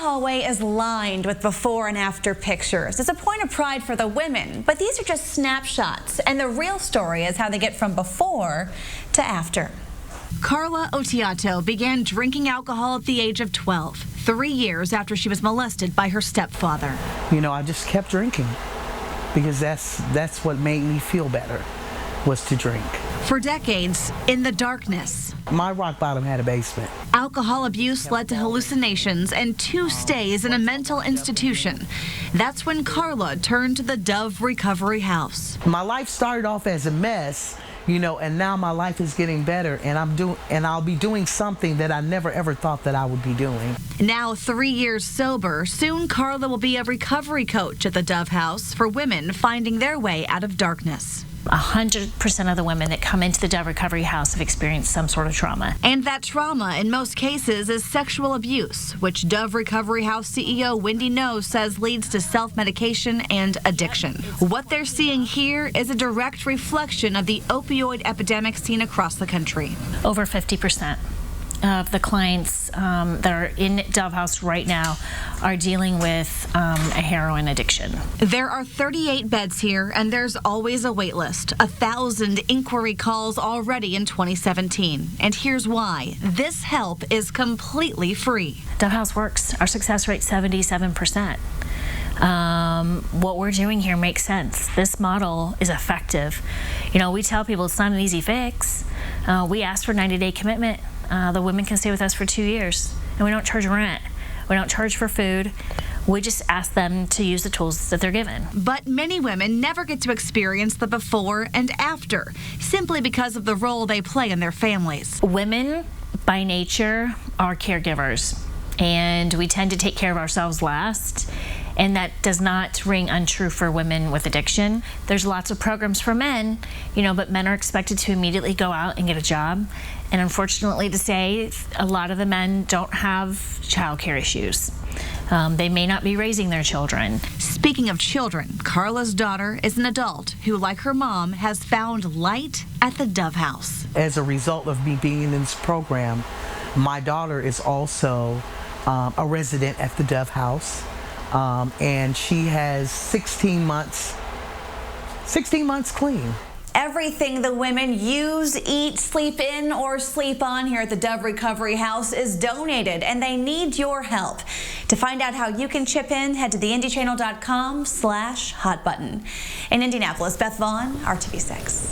hallway is lined with before and after pictures. It's a point of pride for the women, but these are just snapshots, and the real story is how they get from before to after. Carla Otiato began drinking alcohol at the age of 12, 3 years after she was molested by her stepfather. You know, I just kept drinking because that's what made me feel better, was to drink. For decades, in the darkness. My rock bottom had a basement. Alcohol abuse led to hallucinations and 2 stays in a mental institution. That's when Carla turned to the Dove Recovery House. My life started off as a mess, you know, and now my life is getting better, and I'll be doing something that I never ever thought that I would be doing. Now 3 years sober, soon Carla will be a recovery coach at the Dove House for women finding their way out of darkness. 100% of the women that come into the Dove Recovery House have experienced some sort of trauma. And that trauma, in most cases, is sexual abuse, which Dove Recovery House CEO Wendy No says leads to self-medication and addiction. What they're seeing here is a direct reflection of the opioid epidemic seen across the country. Over 50% of the clients that are in Dove House right now are dealing with a heroin addiction. There are 38 beds here, and there's always a wait list. 1,000 inquiry calls already in 2017. And here's why. This help is completely free. Dove House works. Our success rate 77%. What we're doing here makes sense. This model is effective. You know, we tell people it's not an easy fix. We ask for 90-day commitment. The women can stay with us for 2 years, and we don't charge rent. We don't charge for food. We just ask them to use the tools that they're given. But many women never get to experience the before and after, simply because of the role they play in their families. Women, by nature, are caregivers, and we tend to take care of ourselves last. And that does not ring untrue for women with addiction. There's lots of programs for men, you know, but men are expected to immediately go out and get a job. And unfortunately to say, a lot of the men don't have childcare issues. They may not be raising their children. Speaking of children, Carla's daughter is an adult who, like her mom, has found light at the Dove House. As a result of me being in this program, my daughter is also a resident at the Dove House. And she has 16 months clean. Everything the women use, eat, sleep in, or sleep on here at the Dove Recovery House is donated, and they need your help. To find out how you can chip in, head to theindychannel.com/hotbutton. In Indianapolis, Beth Vaughn, RTV6.